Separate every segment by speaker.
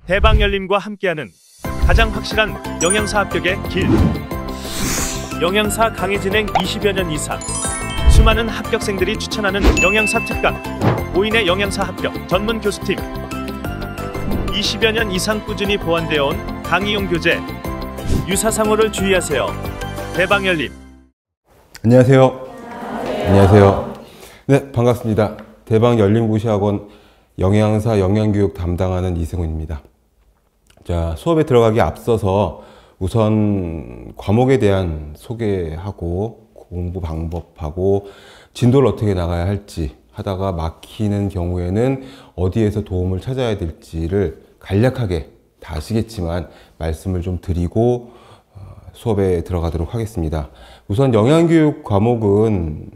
Speaker 1: 대방열림과 함께하는 가장 확실한 영양사 합격의 길. 영양사 강의 진행 20여 년 이상, 수많은 합격생들이 추천하는 영양사 특강, 5인의 영양사 합격 전문 교수팀, 20여 년 이상 꾸준히 보완되어 온 강의용 교재. 유사상호를 주의하세요. 대방열림.
Speaker 2: 안녕하세요. 안녕하세요. 네, 반갑습니다. 대방열림고시학원 영양사 영양교육 담당하는 이승훈입니다. 자, 수업에 들어가기 앞서서 우선 과목에 대한 소개하고 공부 방법하고 진도를 어떻게 나가야 할지, 하다가 막히는 경우에는 어디에서 도움을 찾아야 될지를 간략하게 다 아시겠지만 말씀을 좀 드리고 수업에 들어가도록 하겠습니다. 우선 영양교육 과목은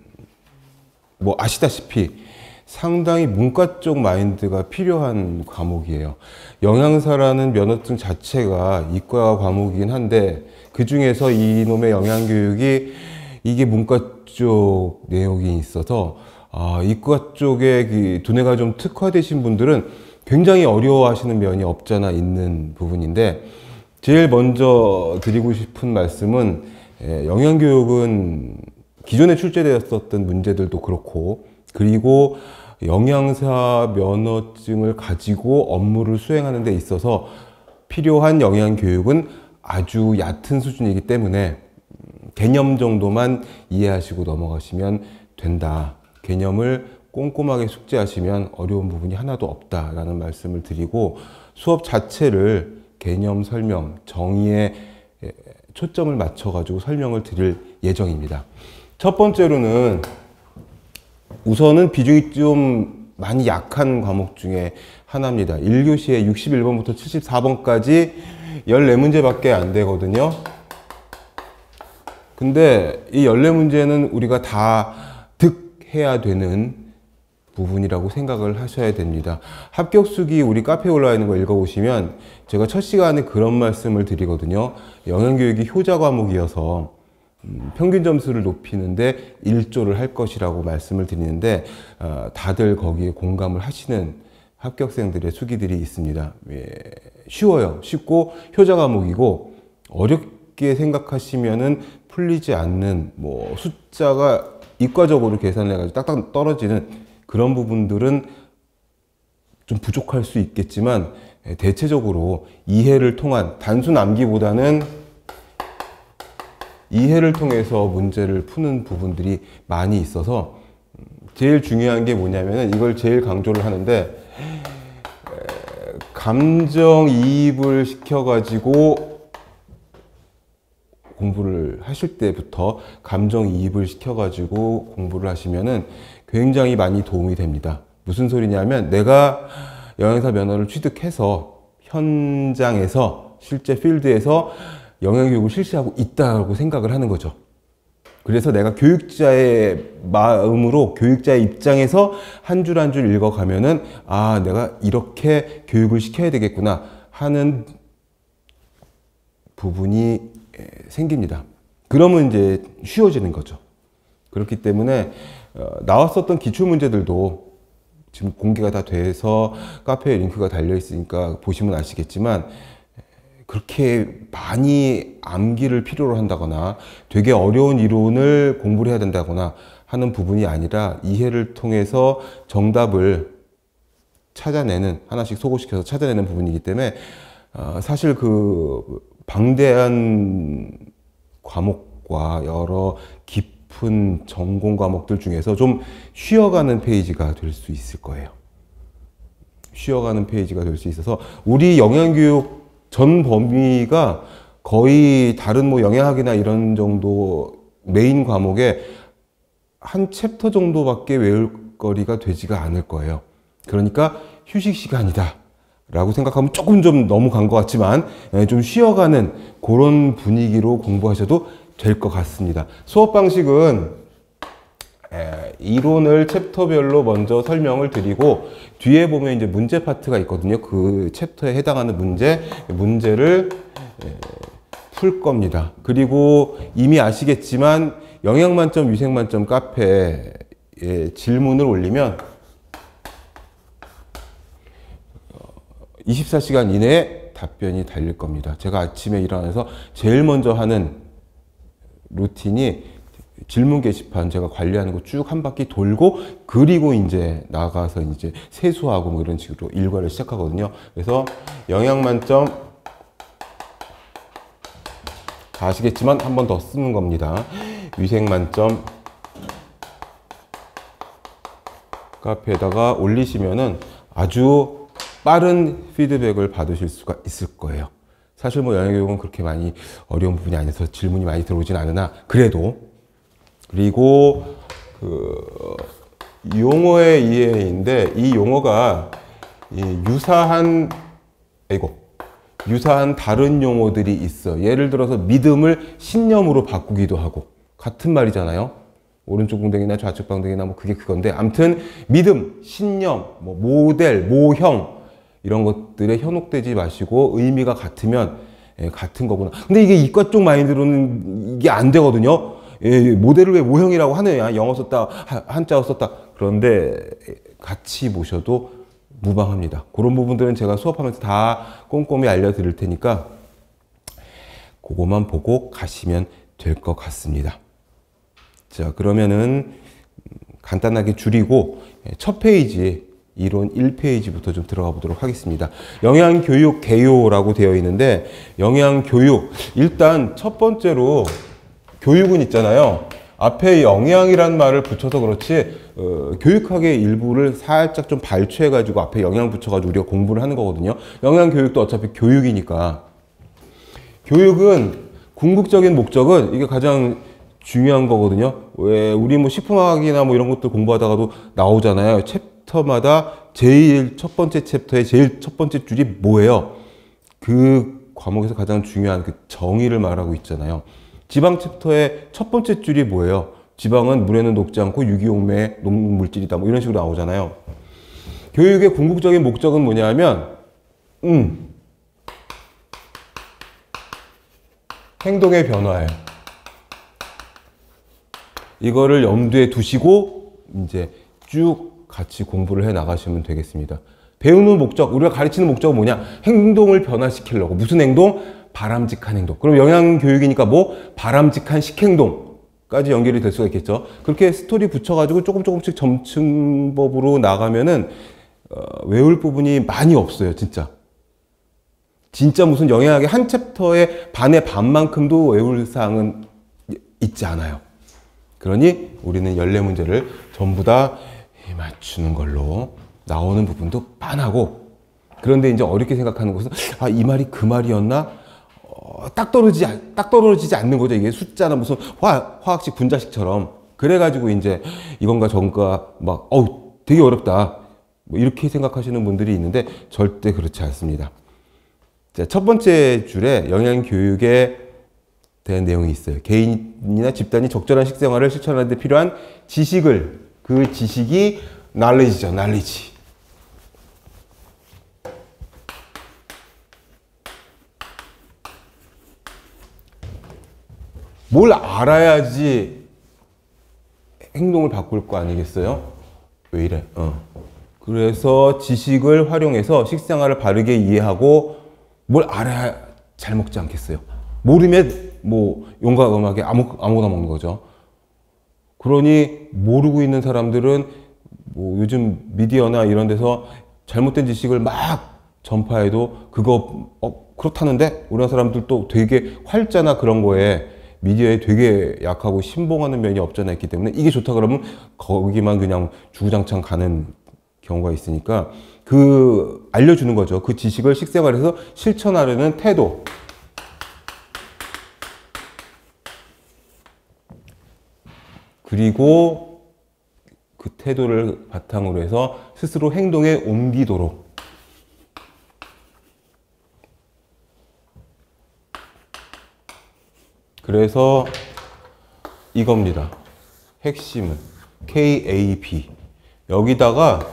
Speaker 2: 뭐 아시다시피 상당히 문과 쪽 마인드가 필요한 과목이에요. 영양사라는 면허증 자체가 이과 과목이긴 한데, 그 중에서 이놈의 영양교육이 이게 문과 쪽 내용이 있어서 이과 쪽에 두뇌가 좀 특화되신 분들은 굉장히 어려워하시는 면이 없잖아 있는 부분인데, 제일 먼저 드리고 싶은 말씀은 영양교육은 기존에 출제되었었던 문제들도 그렇고, 그리고 영양사 면허증을 가지고 업무를 수행하는 데 있어서 필요한 영양교육은 아주 얕은 수준이기 때문에 개념 정도만 이해하시고 넘어가시면 된다. 개념을 꼼꼼하게 숙지하시면 어려운 부분이 하나도 없다라는 말씀을 드리고, 수업 자체를 개념 설명, 정의에 초점을 맞춰가지고 설명을 드릴 예정입니다. 첫 번째로는 우선은 비중이 좀 많이 약한 과목 중에 하나입니다. 1교시에 61번부터 74번까지 14문제밖에 안 되거든요. 근데 이 14문제는 우리가 다 득해야 되는 부분이라고 생각을 하셔야 됩니다. 합격수기 우리 카페에 올라와 있는 거 읽어보시면 제가 첫 시간에 그런 말씀을 드리거든요. 영양교육이 효자 과목이어서 평균 점수를 높이는데 일조를 할 것이라고 말씀을 드리는데, 다들 거기에 공감을 하시는 합격생들의 수기들이 있습니다. 쉬워요. 쉽고 효자 과목이고, 어렵게 생각하시면은 풀리지 않는, 뭐 숫자가 이과적으로 계산을 해가지고 딱딱 떨어지는 그런 부분들은 좀 부족할 수 있겠지만, 대체적으로 이해를 통한, 단순 암기보다는 이해를 통해서 문제를 푸는 부분들이 많이 있어서, 제일 중요한 게 뭐냐면 이걸 제일 강조를 하는데, 감정이입을 시켜가지고 공부를 하실 때부터 감정이입을 시켜가지고 공부를 하시면은 굉장히 많이 도움이 됩니다. 무슨 소리냐면, 내가 영양사 면허를 취득해서 현장에서 실제 필드에서 영양교육을 실시하고 있다고 생각을 하는 거죠. 그래서 내가 교육자의 마음으로, 교육자의 입장에서 한 줄 한 줄 읽어가면은 내가 이렇게 교육을 시켜야 되겠구나 하는 부분이 생깁니다. 그러면 이제 쉬워지는 거죠. 그렇기 때문에 나왔었던 기출문제들도 지금 공개가 다 돼서 카페에 링크가 달려 있으니까 보시면 아시겠지만, 그렇게 많이 암기를 필요로 한다거나 되게 어려운 이론을 공부를 해야 된다거나 하는 부분이 아니라 이해를 통해서 정답을 찾아내는, 하나씩 소거시켜서 찾아내는 부분이기 때문에 사실 그 방대한 과목과 여러 깊은 전공 과목들 중에서 좀 쉬어가는 페이지가 될 수 있을 거예요. 쉬어가는 페이지가 될 수 있어서, 우리 영양교육 전 범위가 거의 다른 뭐 영양학이나 이런 정도 메인 과목에 한 챕터 정도밖에 외울 거리가 되지가 않을 거예요. 그러니까 휴식 시간이다 라고 생각하면 조금 좀 너무 간 것 같지만, 좀 쉬어가는 그런 분위기로 공부하셔도 될 것 같습니다. 수업 방식은 이론을 챕터별로 먼저 설명을 드리고, 뒤에 보면 이제 문제 파트가 있거든요. 그 챕터에 해당하는 문제를 풀 겁니다. 그리고 이미 아시겠지만 영양만점, 위생만점 카페에 질문을 올리면 24시간 이내에 답변이 달릴 겁니다. 제가 아침에 일어나서 제일 먼저 하는 루틴이 질문 게시판 제가 관리하는 거 쭉 한 바퀴 돌고, 그리고 이제 나가서 이제 세수하고 뭐 이런 식으로 일과를 시작하거든요. 그래서 영양 만점 다 아시겠지만 한 번 더 쓰는 겁니다. 위생 만점 카페에다가 올리시면은 아주 빠른 피드백을 받으실 수가 있을 거예요. 사실 뭐 영양교육은 그렇게 많이 어려운 부분이 아니어서 질문이 많이 들어오진 않으나, 그래도. 그리고 그 용어의 이해인데, 이 용어가 유사한 다른 용어들이 있어. 예를 들어서 믿음을 신념으로 바꾸기도 하고, 같은 말이잖아요. 오른쪽 방댕이나 좌측 방댕이나 뭐 그게 그건데, 아무튼 믿음, 신념, 뭐 모델, 모형 이런 것들에 현혹되지 마시고 의미가 같으면 같은 거구나. 근데 이게 이과 쪽 마인드로는 이게 안 되거든요. 모델을 왜 모형이라고 하느냐, 영어 썼다, 한자어 썼다. 그런데 같이 보셔도 무방합니다. 그런 부분들은 제가 수업하면서 다 꼼꼼히 알려드릴 테니까 그거만 보고 가시면 될 것 같습니다. 자, 그러면은 간단하게 줄이고 첫 페이지, 이론 1페이지부터 좀 들어가 보도록 하겠습니다. 영양교육 개요라고 되어 있는데, 영양교육, 일단 첫 번째로 교육은 있잖아요. 앞에 영양이란 말을 붙여서 그렇지, 교육학의 일부를 살짝 좀 발췌해가지고 앞에 영양 붙여가지고 우리가 공부를 하는 거거든요. 영양교육도 어차피 교육이니까. 교육은 궁극적인 목적은 이게 가장 중요한 거거든요. 왜 우리 뭐 식품학이나 뭐 이런 것들 공부하다가도 나오잖아요. 챕터마다 제일 첫 번째 챕터의 제일 첫 번째 줄이 뭐예요? 그 과목에서 가장 중요한 그 정의를 말하고 있잖아요. 지방 챕터의 첫 번째 줄이 뭐예요? 지방은 물에는 녹지 않고 유기용매의 농물질이다. 뭐 이런 식으로 나오잖아요. 교육의 궁극적인 목적은 뭐냐 하면, 행동의 변화예요. 이거를 염두에 두시고 이제 쭉 같이 공부를 해 나가시면 되겠습니다. 배우는 목적, 우리가 가르치는 목적은 뭐냐? 행동을 변화시키려고. 무슨 행동? 바람직한 행동. 그럼 영양교육이니까 뭐? 바람직한 식행동까지 연결이 될 수가 있겠죠. 그렇게 스토리 붙여가지고 조금씩 점층법으로 나가면은 외울 부분이 많이 없어요, 진짜. 진짜 무슨 영양학의 한 챕터의 반의 반만큼도 외울 사항은 있지 않아요. 그러니 우리는 14문제를 전부 다 맞추는 걸로, 나오는 부분도 빤하고, 그런데 이제 어렵게 생각하는 것은, 아, 이 말이 그 말이었나? 딱 떨어지지 않는 거죠. 이게 숫자나 무슨 화학식 분자식처럼. 그래가지고 이제 이건가 저건가 막, 되게 어렵다, 뭐 이렇게 생각하시는 분들이 있는데 절대 그렇지 않습니다. 자, 첫 번째 줄에 영양교육에 대한 내용이 있어요. 개인이나 집단이 적절한 식생활을 실천하는 데 필요한 지식을, 그 지식이 knowledge죠, knowledge. 뭘 알아야지 행동을 바꿀 거 아니겠어요? 왜 이래? 그래서 지식을 활용해서 식생활을 바르게 이해하고, 뭘 알아야 잘 먹지 않겠어요? 모르면 뭐 용과음하게 아무거나 먹는 거죠. 그러니 모르고 있는 사람들은 뭐 요즘 미디어나 이런 데서 잘못된 지식을 막 전파해도 그거 그렇다는데, 우리나라 사람들도 되게 활자나 그런 거에 미디어에 되게 약하고 신봉하는 면이 없잖아 있기 때문에, 이게 좋다 그러면 거기만 그냥 주구장창 가는 경우가 있으니까, 그 알려주는 거죠. 그 지식을 식생활에서 실천하려는 태도. 그리고 그 태도를 바탕으로 해서 스스로 행동에 옮기도록. 그래서 이겁니다. 핵심은 KAP. 여기다가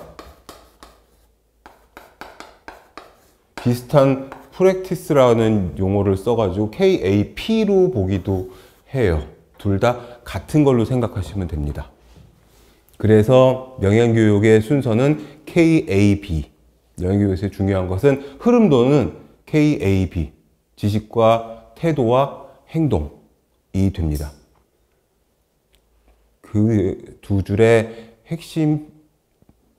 Speaker 2: 비슷한 프랙티스라는 용어를 써가지고 KAP로 보기도 해요. 둘 다 같은 걸로 생각하시면 됩니다. 그래서 영양교육의 순서는 KAB. 영양교육에서 중요한 것은 흐름도는 KAB, 지식과 태도와 행동이 됩니다. 그 두 줄의 핵심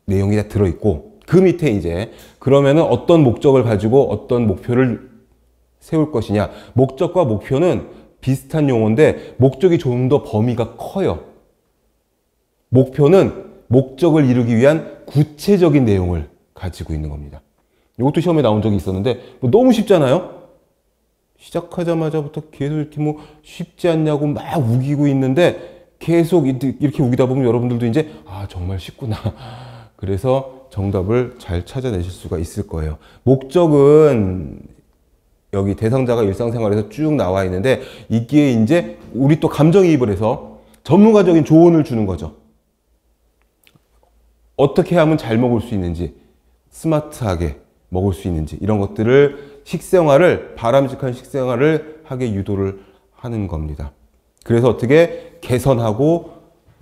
Speaker 2: 내용이 다 들어있고, 그 밑에 이제 그러면은 어떤 목적을 가지고 어떤 목표를 세울 것이냐. 목적과 목표는 비슷한 용어인데 목적이 좀 더 범위가 커요. 목표는 목적을 이루기 위한 구체적인 내용을 가지고 있는 겁니다. 이것도 시험에 나온 적이 있었는데 뭐 너무 쉽잖아요. 시작하자마자부터 계속 이렇게 뭐 쉽지 않냐고 막 우기고 있는데 계속 이렇게 우기다 보면 여러분들도 이제 아 정말 쉽구나. 그래서 정답을 잘 찾아내실 수가 있을 거예요. 목적은 여기 대상자가 일상생활에서 쭉 나와 있는데 이게 이제 우리 또 감정이입을 해서 전문가적인 조언을 주는 거죠. 어떻게 하면 잘 먹을 수 있는지, 스마트하게 먹을 수 있는지 이런 것들을 식생활을, 바람직한 식생활을 하게 유도를 하는 겁니다. 그래서 어떻게 개선하고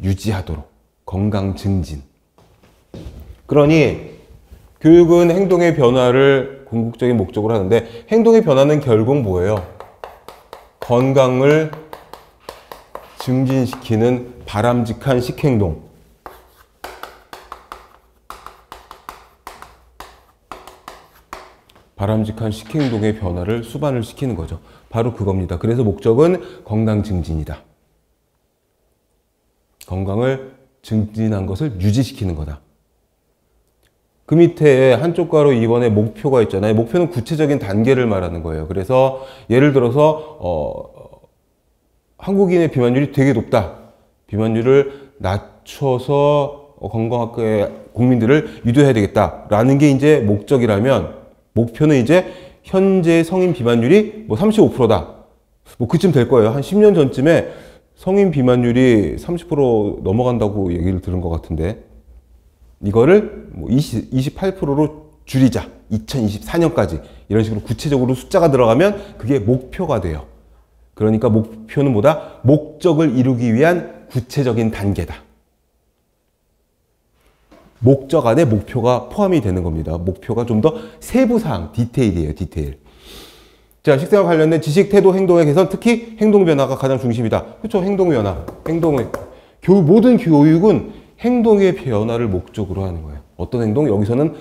Speaker 2: 유지하도록 건강 증진. 그러니 교육은 행동의 변화를 궁극적인 목적으로 하는데 행동의 변화는 결국 뭐예요? 건강을 증진시키는 바람직한 식행동. 바람직한 식행동의 변화를 수반을 시키는 거죠. 바로 그겁니다. 그래서 목적은 건강 증진이다. 건강을 증진한 것을 유지시키는 거다. 그 밑에 한쪽 가로 2번에 목표가 있잖아요. 목표는 구체적인 단계를 말하는 거예요. 그래서 예를 들어서 한국인의 비만율이 되게 높다. 비만율을 낮춰서 건강하게 국민들을 유도해야 되겠다라는 게 이제 목적이라면 목표는 이제 현재 성인 비만율이 뭐 35%다. 뭐 그쯤 될 거예요. 한 10년 전쯤에 성인 비만율이 30% 넘어간다고 얘기를 들은 것 같은데 이거를 뭐 28%로 줄이자. 2024년까지. 이런 식으로 구체적으로 숫자가 들어가면 그게 목표가 돼요. 그러니까 목표는 뭐다? 목적을 이루기 위한 구체적인 단계다. 목적 안에 목표가 포함이 되는 겁니다. 목표가 좀 더 세부사항, 디테일이에요. 디테일. 자, 식생활 관련된 지식, 태도, 행동의 개선, 특히 행동 변화가 가장 중심이다. 그렇죠? 행동 변화. 모든 교육은 행동의 변화를 목적으로 하는 거예요. 어떤 행동? 여기서는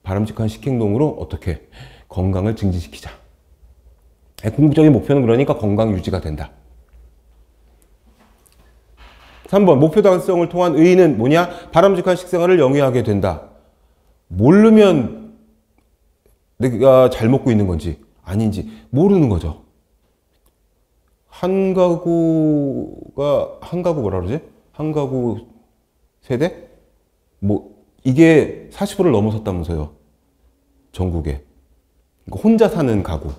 Speaker 2: 바람직한 식행동으로 어떻게 건강을 증진시키자. 궁극적인 목표는 그러니까 건강 유지가 된다. 3번 목표 달성을 통한 의의는 뭐냐? 바람직한 식생활을 영위하게 된다. 모르면 내가 잘 먹고 있는 건지 아닌지 모르는 거죠. 한 가구 뭐라 그러지? 한 가구 세대? 뭐 이게 40%를 넘어섰다면서요. 전국에. 혼자 사는 가구.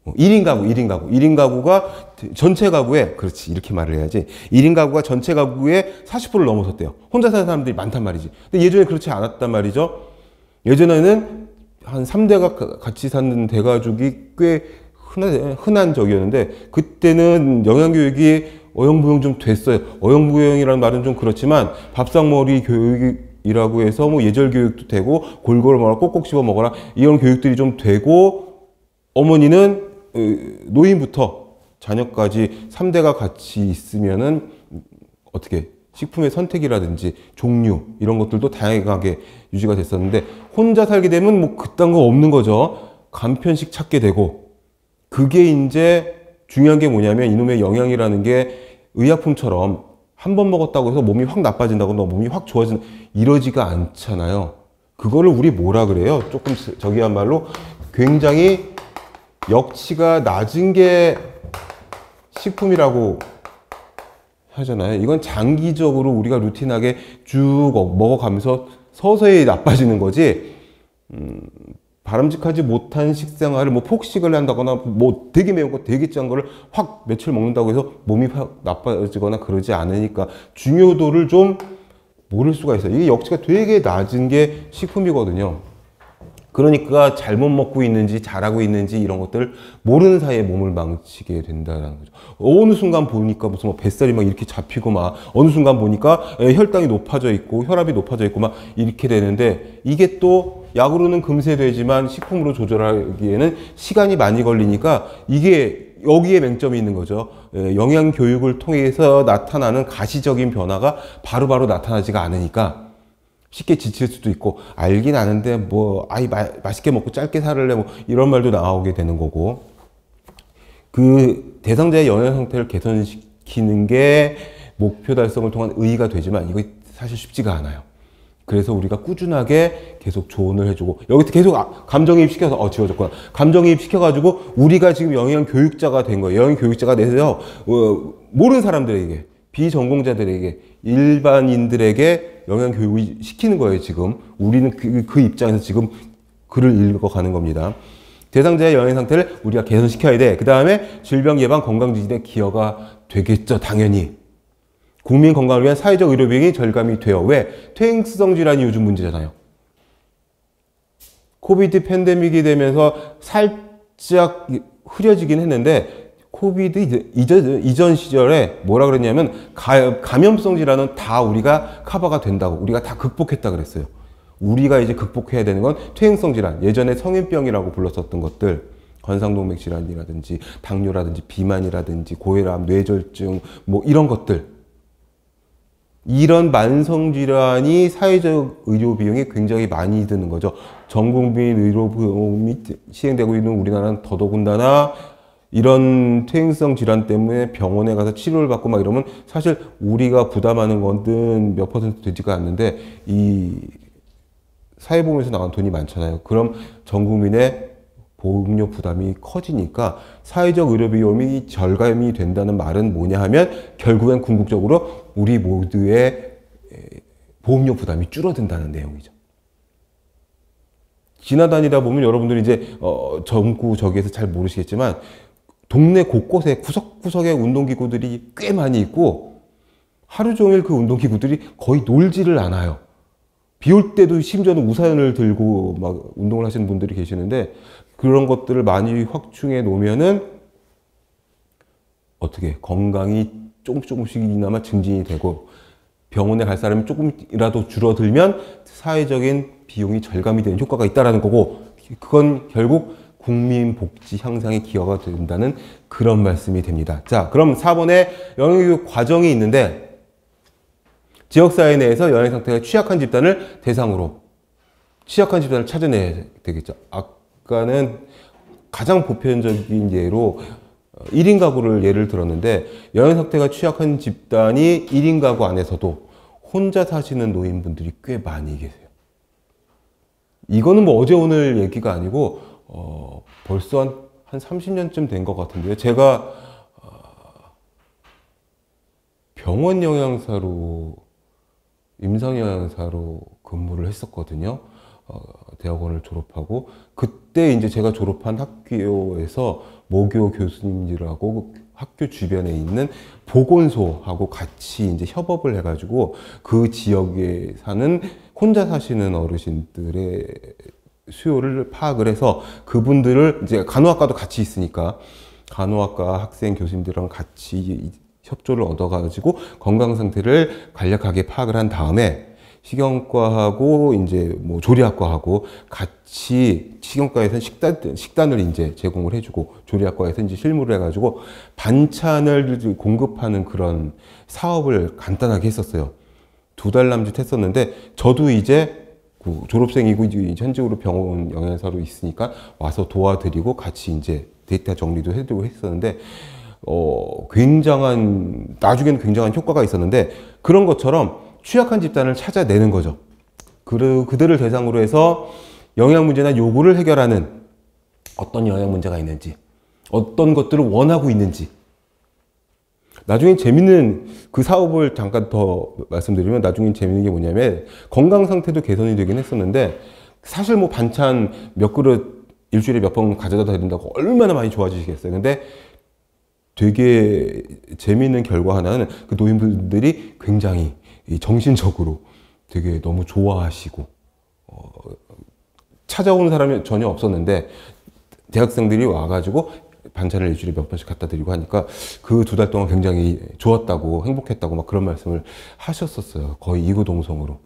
Speaker 2: 1인 가구가 전체 가구에, 그렇지, 이렇게 말을 해야지. 1인 가구가 전체 가구의 40%를 넘어섰대요. 혼자 사는 사람들이 많단 말이지. 근데 예전에 그렇지 않았단 말이죠. 예전에는 한 3대가 같이 사는 대가족이 꽤 흔한 적이었는데, 그때는 영양교육이 어영부영 좀 됐어요. 어영부영이라는 말은 좀 그렇지만, 밥상머리 교육이라고 해서 뭐 예절교육도 되고, 골고루 먹어라, 꼭꼭 씹어 먹어라, 이런 교육들이 좀 되고, 어머니는 노인부터 자녀까지 3대가 같이 있으면은 어떻게 식품의 선택이라든지 종류 이런 것들도 다양하게 유지가 됐었는데 혼자 살게 되면 뭐 그딴 거 없는 거죠. 간편식 찾게 되고 그게 이제 중요한 게 뭐냐면 이놈의 영양이라는 게 의약품처럼 한 번 먹었다고 해서 몸이 확 나빠진다거나 몸이 확 좋아진다 이러지가 않잖아요. 그거를 우리 뭐라 그래요? 조금 저기야말로 굉장히 역치가 낮은 게 식품이라고 하잖아요. 이건 장기적으로 우리가 루틴하게 쭉 먹어가면서 서서히 나빠지는 거지, 바람직하지 못한 식생활을 뭐 폭식을 한다거나 뭐 되게 매운 거 되게 짠 거를 확 며칠 먹는다고 해서 몸이 확 나빠지거나 그러지 않으니까 중요도를 좀 모를 수가 있어요. 이게 역치가 되게 낮은 게 식품이거든요. 그러니까 잘못 먹고 있는지 잘하고 있는지 이런 것들을 모르는 사이에 몸을 망치게 된다는 거죠. 어느 순간 보니까 무슨 뭐 뱃살이 막 이렇게 잡히고 막 어느 순간 보니까 혈당이 높아져 있고 혈압이 높아져 있고 막 이렇게 되는데 이게 또 약으로는 금세 되지만 식품으로 조절하기에는 시간이 많이 걸리니까 이게 여기에 맹점이 있는 거죠. 영양 교육을 통해서 나타나는 가시적인 변화가 바로바로 나타나지가 않으니까 쉽게 지칠 수도 있고 알긴 아는데 뭐 아이 맛있게 먹고 짧게 살을래 뭐 이런 말도 나오게 되는 거고 그 대상자의 영양 상태를 개선시키는 게 목표 달성을 통한 의의가 되지만 이거 사실 쉽지가 않아요. 그래서 우리가 꾸준하게 계속 조언을 해주고 여기서 계속 감정이입 시켜서 지워졌구나. 감정이입 시켜가지고 우리가 지금 영양 교육자가 된 거예요. 영양 교육자가 돼서 모르는 사람들에게 비전공자들에게 일반인들에게 영양 교육을 시키는 거예요. 지금 우리는 그 입장에서 지금 글을 읽어가는 겁니다. 대상자의 영양 상태를 우리가 개선시켜야 돼. 그 다음에 질병 예방 건강지진에 기여가 되겠죠. 당연히. 국민 건강을 위한 사회적 의료 비용이 절감이 돼요. 왜? 퇴행성 질환이 요즘 문제잖아요. 코비드 팬데믹이 되면서 살짝 흐려지긴 했는데 코비드 이전 시절에 뭐라 그랬냐면 감염성 질환은 다 우리가 커버가 된다고 우리가 다 극복했다 그랬어요. 우리가 이제 극복해야 되는 건 퇴행성 질환, 예전에 성인병이라고 불렀었던 것들 관상동맥 질환이라든지 당뇨라든지 비만이라든지 고혈압, 뇌졸중 뭐 이런 것들 이런 만성질환이 사회적 의료 비용이 굉장히 많이 드는 거죠. 전국민 의료보험이 시행되고 있는 우리나라는 더더군다나 이런 퇴행성 질환 때문에 병원에 가서 치료를 받고 막 이러면 사실 우리가 부담하는 거는 몇 퍼센트 되지가 않는데 이 사회보험에서 나온 돈이 많잖아요. 그럼 전 국민의 보험료 부담이 커지니까 사회적 의료 비용이 절감이 된다는 말은 뭐냐 하면 결국엔 궁극적으로 우리 모두의 보험료 부담이 줄어든다는 내용이죠. 지나다니다 보면 여러분들이 이제 전구 저기에서 잘 모르시겠지만 동네 곳곳에 구석구석에 운동기구들이 꽤 많이 있고 하루 종일 그 운동기구들이 거의 놀지를 않아요. 비 올 때도 심지어는 우산을 들고 막 운동을 하시는 분들이 계시는데 그런 것들을 많이 확충해 놓으면은 어떻게 건강이 조금씩이나마 증진이 되고 병원에 갈 사람이 조금이라도 줄어들면 사회적인 비용이 절감이 되는 효과가 있다라는 거고 그건 결국 국민 복지 향상에 기여가 된다는 그런 말씀이 됩니다. 자, 그럼 4번에 영양교육 과정이 있는데 지역사회 내에서 영양 상태가 취약한 집단을 대상으로 취약한 집단을 찾아내야 되겠죠. 아까는 가장 보편적인 예로 1인 가구를 예를 들었는데 영양 상태가 취약한 집단이 1인 가구 안에서도 혼자 사시는 노인분들이 꽤 많이 계세요. 이거는 뭐 어제 오늘 얘기가 아니고 벌써 한 30년쯤 된 것 같은데요. 제가 병원 영양사로 임상영양사로 근무를 했었거든요. 대학원을 졸업하고 그때 이제 제가 졸업한 학교에서 모교 교수님들하고 학교 주변에 있는 보건소하고 같이 이제 협업을 해가지고 그 지역에 사는 혼자 사시는 어르신들의 수요를 파악을 해서 그분들을 이제 간호학과도 같이 있으니까 간호학과 학생 교수님들이랑 같이 협조를 얻어가지고 건강 상태를 간략하게 파악을 한 다음에 식용과하고 이제 뭐 조리학과하고 같이 식용과에서는 식단을 이제 제공을 해주고 조리학과에서 이제 실무를 해가지고 반찬을 공급하는 그런 사업을 간단하게 했었어요. 2달 남짓 했었는데 저도 이제 졸업생이고 이제 현직으로 병원 영양사로 있으니까 와서 도와드리고 같이 이제 데이터 정리도 해드리고 했었는데 나중에는 굉장한 효과가 있었는데 그런 것처럼 취약한 집단을 찾아내는 거죠. 그들을 대상으로 해서 영양 문제나 요구를 해결하는 어떤 영양 문제가 있는지, 어떤 것들을 원하고 있는지. 나중에 재밌는 그 사업을 잠깐 더 말씀드리면 나중에 재밌는 게 뭐냐면 건강 상태도 개선이 되긴 했었는데 사실 뭐 반찬 몇 그릇 일주일에 몇 번 가져다 드린다고 얼마나 많이 좋아지시겠어요. 근데 되게 재미있는 결과 하나는 그 노인분들이 굉장히 정신적으로 되게 너무 좋아하시고 찾아오는 사람이 전혀 없었는데 대학생들이 와가지고 반찬을 일주일에 몇 번씩 갖다 드리고 하니까 그 2달 동안 굉장히 좋았다고 행복했다고 막 그런 말씀을 하셨었어요. 거의 이구동성으로.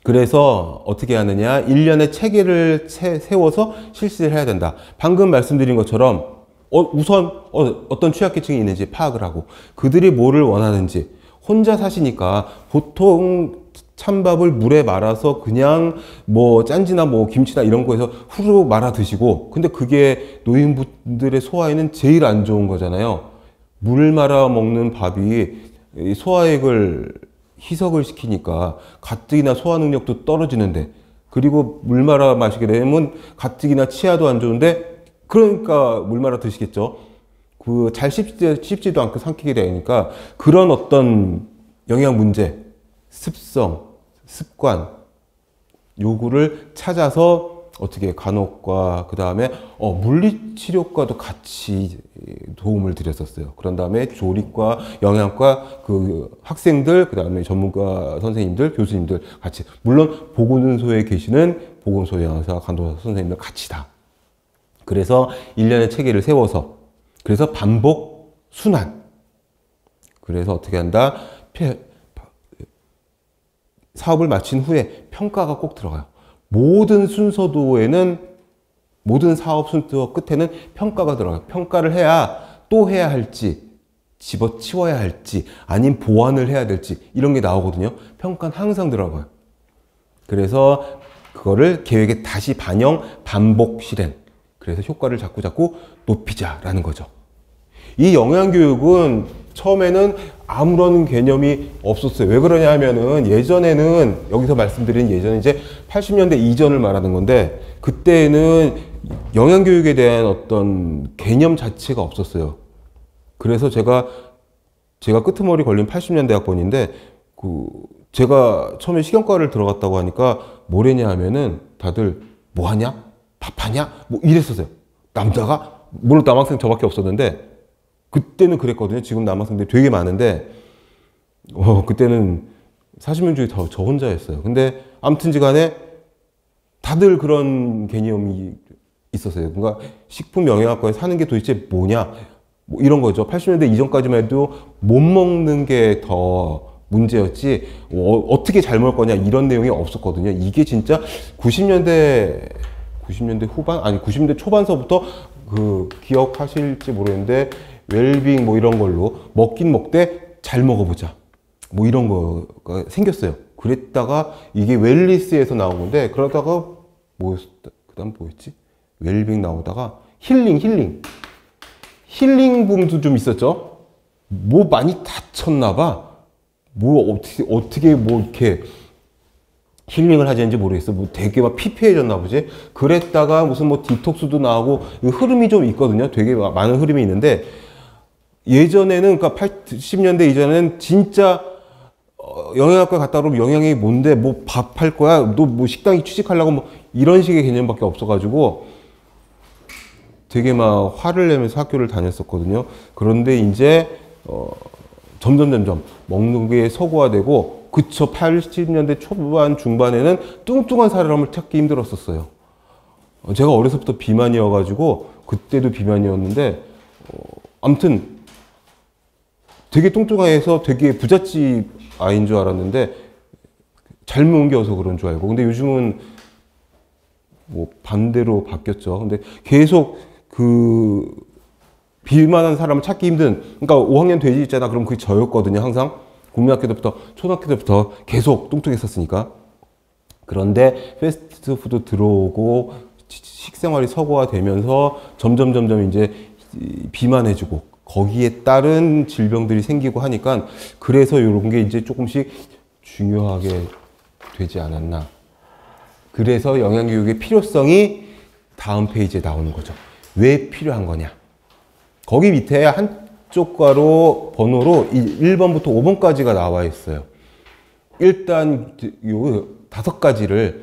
Speaker 2: 그래서 어떻게 하느냐, 1년에 체계를 세워서 실시를 해야 된다. 방금 말씀드린 것처럼 우선 어떤 취약계층이 있는지 파악을 하고 그들이 뭐를 원하는지. 혼자 사시니까 보통 찬밥을 물에 말아서 그냥 뭐 짠지나 뭐 김치나 이런 거에서 후루룩 말아 드시고, 근데 그게 노인분들의 소화에는 제일 안 좋은 거잖아요. 물 말아 먹는 밥이 소화액을 희석을 시키니까 가뜩이나 소화 능력도 떨어지는데, 그리고 물 말아 마시게 되면 가뜩이나 치아도 안 좋은데, 그러니까 물 말아 드시겠죠. 그 잘 씹지도 않고 삼키게 되니까 그런 어떤 영양 문제, 습성, 습관, 요구를 찾아서 어떻게 간혹과 그 다음에 물리치료과도 같이 도움을 드렸었어요. 그런 다음에 조리과, 영양과 그 학생들, 그 다음에 전문가 선생님들, 교수님들 같이, 물론 보건소에 계시는 보건소 영양사, 간호사 선생님들 같이 다. 그래서 1년의 체계를 세워서, 그래서 반복 순환. 그래서 어떻게 한다? 사업을 마친 후에 평가가 꼭 들어가요. 모든 순서도에는, 모든 사업 순서 끝에는 평가가 들어가요. 평가를 해야 또 해야 할지, 집어치워야 할지, 아니면 보완을 해야 될지, 이런 게 나오거든요. 평가는 항상 들어가요. 그래서 그거를 계획에 다시 반영, 반복 실행. 그래서 효과를 자꾸 높이자라는 거죠. 이 영양교육은 처음에는 아무런 개념이 없었어요. 왜 그러냐 하면은 예전에는, 여기서 말씀드린 예전에 이제 80년대 이전을 말하는 건데, 그때는 영양교육에 대한 어떤 개념 자체가 없었어요. 그래서 제가 끄트머리 걸린 80년대 학번인데, 제가 처음에 식용과를 들어갔다고 하니까 뭐랬냐 하면은 다들 뭐 하냐? 밥하냐? 뭐 이랬었어요. 남자가? 물론 남학생 저밖에 없었는데, 그때는 그랬거든요. 지금 남학생들이 되게 많은데, 그때는 40명 중에 저 혼자였어요. 근데 아무튼지 간에 다들 그런 개념이 있었어요. 그러니까 식품영양학과에 사는 게 도대체 뭐냐? 뭐 이런 거죠. 80년대 이전까지만 해도 못 먹는 게 더 문제였지, 어떻게 잘 먹을 거냐 이런 내용이 없었거든요. 이게 진짜 90년대 후반? 아니 90년대 초반서부터 기억하실지 모르겠는데, 웰빙 뭐 이런 걸로 먹긴 먹되 잘 먹어보자 뭐 이런 거가 생겼어요. 그랬다가 이게 웰리스에서 나온 건데, 그러다가 그 다음 뭐였지? 웰빙 나오다가 힐링 붐도 좀 있었죠. 뭐 많이 다쳤나 봐. 뭐 어떻게 뭐 이렇게 힐링을 하자는지 모르겠어. 뭐 되게 막 피폐해졌나 보지. 그랬다가 무슨 뭐 디톡스도 나오고, 흐름이 좀 있거든요. 되게 많은 흐름이 있는데, 예전에는, 그러니까 80년대 이전에는 진짜 영양학과 갔다 오면 영양이 뭔데, 뭐 밥 할 거야, 너 뭐 식당에 취직하려고 뭐 이런 식의 개념밖에 없어가지고 되게 막 화를 내면서 학교를 다녔었거든요. 그런데 이제 점점 먹는 게 서구화되고, 그쵸, 80년대 초반 중반에는 뚱뚱한 사람을 찾기 힘들었었어요. 제가 어려서부터 비만이어가지고 그때도 비만이었는데, 아무튼 되게 뚱뚱해서 되게 부잣집 아이인 줄 알았는데 잘 먹여서 그런 줄 알고, 근데 요즘은 뭐 반대로 바뀌었죠. 근데 계속 비만한 사람을 찾기 힘든, 그러니까 5학년 돼지 있잖아. 그럼 그게 저였거든요. 항상 국민학교 때부터 초등학교 때부터 계속 뚱뚱했었으니까. 그런데 패스트푸드 들어오고 식생활이 서구화되면서 점점 이제 비만해지고, 거기에 따른 질병들이 생기고 하니까, 그래서 이런 게 이제 조금씩 중요하게 되지 않았나. 그래서 영양교육의 필요성이 다음 페이지에 나오는 거죠. 왜 필요한 거냐. 거기 밑에 한쪽 가로 번호로 1번부터 5번까지가 나와 있어요. 일단 요 5가지를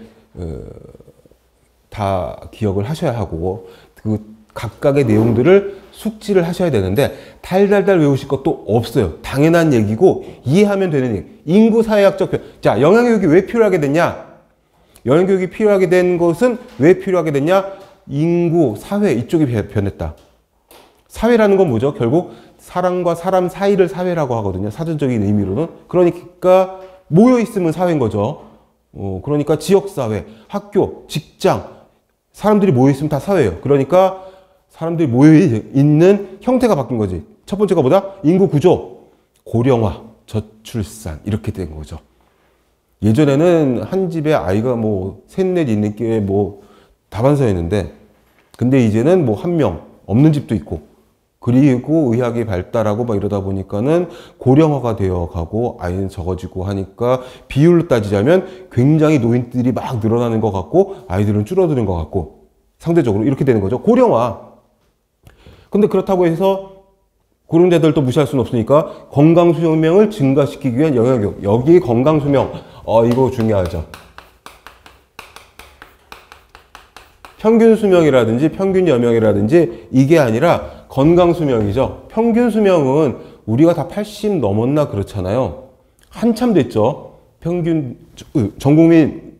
Speaker 2: 다 기억을 하셔야 하고, 그 각각의 내용들을 숙지를 하셔야 되는데, 달달달 외우실 것도 없어요. 당연한 얘기고 이해하면 되는 얘기. 인구 사회학적 자, 영양교육이 왜 필요하게 됐냐? 영양교육이 필요하게 된 것은 왜 필요하게 됐냐? 인구, 사회 이쪽이 변했다. 사회라는 건 뭐죠? 결국 사람과 사람 사이를 사회라고 하거든요. 사전적인 의미로는. 그러니까 모여 있으면 사회인 거죠. 그러니까 지역사회, 학교, 직장, 사람들이 모여 있으면 다 사회예요. 그러니까 사람들이 모여 있는 형태가 바뀐 거지. 첫 번째가 뭐다? 인구 구조, 고령화, 저출산 이렇게 된 거죠. 예전에는 한 집에 아이가 뭐 셋넷 있는 게 뭐 다반사였는데, 근데 이제는 뭐 한 명 없는 집도 있고, 그리고 의학이 발달하고 막 이러다 보니까는 고령화가 되어 가고 아이는 적어지고 하니까 비율로 따지자면 굉장히 노인들이 막 늘어나는 것 같고 아이들은 줄어드는 것 같고 상대적으로 이렇게 되는 거죠. 고령화. 근데 그렇다고 해서 고령자들도 무시할 수는 없으니까 건강수명을 증가시키기 위한 영양교육. 여기 건강수명. 이거 중요하죠. 평균 수명이라든지 평균 여명이라든지 이게 아니라 건강 수명이죠. 평균 수명은 우리가 다 80 넘었나 그렇잖아요. 한참 됐죠. 평균 전 국민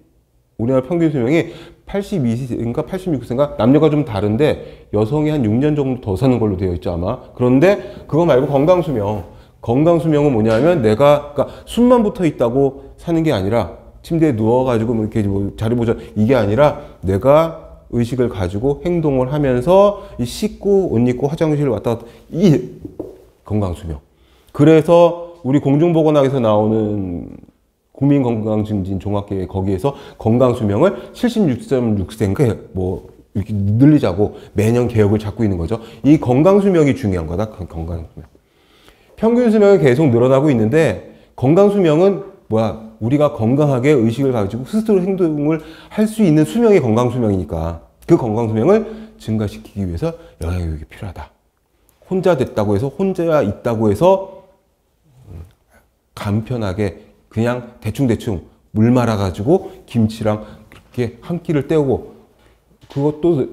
Speaker 2: 우리나라 평균 수명이 82세인가 86세인가 남녀가 좀 다른데 여성이 한 6년 정도 더 사는 걸로 되어 있죠 아마. 그런데 그거 말고 건강 수명. 건강 수명은 뭐냐면 내가 그러니까 숨만 붙어 있다고 사는 게 아니라 침대에 누워가지고 뭐 이렇게 뭐 자리 보자 이게 아니라 내가 의식을 가지고 행동을 하면서 씻고 옷 입고 화장실 왔다 갔다 이 건강수명. 그래서 우리 공중보건학에서 나오는 국민건강증진 종합계획 거기에서 건강수명을 76.6세인가 뭐 이렇게 늘리자고 매년 개혁을 잡고 있는 거죠. 이 건강수명이 중요한 거다. 건강수명. 평균 수명이 계속 늘어나고 있는데 건강수명은 뭐야? 우리가 건강하게 의식을 가지고 스스로 행동을 할 수 있는 수명이 건강수명이니까 그 건강수명을 증가시키기 위해서 영양교육이 필요하다. 혼자 됐다고 해서 혼자 있다고 해서 간편하게 그냥 대충대충 물 말아가지고 김치랑 그렇게 한 끼를 때우고 그것도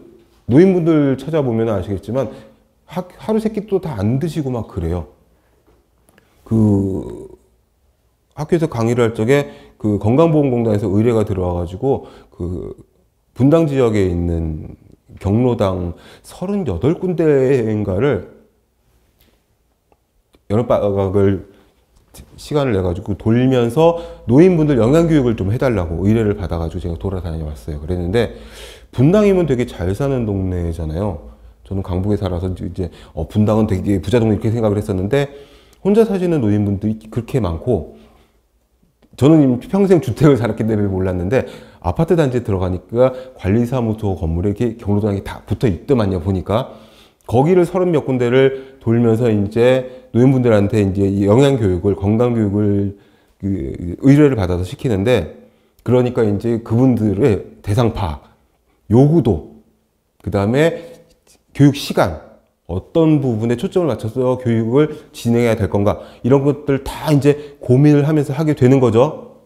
Speaker 2: 노인분들 찾아보면 아시겠지만 하루 세 끼도 다 안 드시고 막 그래요. 학교에서 강의를 할 적에 그 건강보험공단에서 의뢰가 들어와가지고 그 분당 지역에 있는 경로당 38군데인가를 여름방학을 시간을 내가지고 돌면서 노인분들 영양교육을 좀 해달라고 의뢰를 받아가지고 제가 돌아다녀 왔어요. 그랬는데 분당이면 되게 잘 사는 동네잖아요. 저는 강북에 살아서 이제 분당은 되게 부자 동네 이렇게 생각을 했었는데 혼자 사시는 노인분들이 그렇게 많고 저는 평생 주택을 살았기 때문에 몰랐는데 아파트 단지에 들어가니까 관리사무소 건물에 이렇게 경로당이 다 붙어 있더만요. 보니까 거기를 30몇 군데를 돌면서 이제 노인분들한테 이제 영양교육을 건강교육을 의뢰를 받아서 시키는데 그러니까 이제 그분들의 대상 파악, 요구도, 그 다음에 교육 시간, 어떤 부분에 초점을 맞춰서 교육을 진행해야 될 건가 이런 것들 다 이제 고민을 하면서 하게 되는 거죠.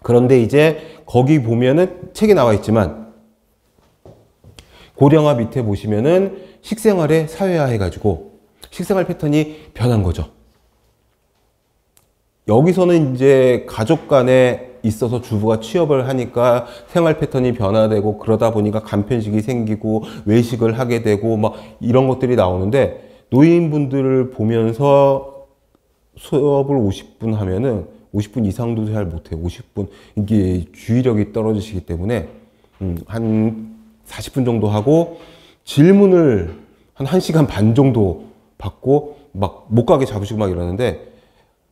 Speaker 2: 그런데 이제 거기 보면은 책에 나와 있지만 고령화 밑에 보시면은 식생활에 사회화 해가지고 식생활 패턴이 변한 거죠. 여기서는 이제 가족 간에 있어서 주부가 취업을 하니까 생활 패턴이 변화되고 그러다 보니까 간편식이 생기고 외식을 하게 되고 막 이런 것들이 나오는데 노인분들을 보면서 수업을 50분 하면은 50분 이상도 잘 못해요. 50분 이게 주의력이 떨어지시기 때문에 한 40분 정도 하고 질문을 한 1시간 반 정도 받고 막 못 가게 잡으시고 막 이러는데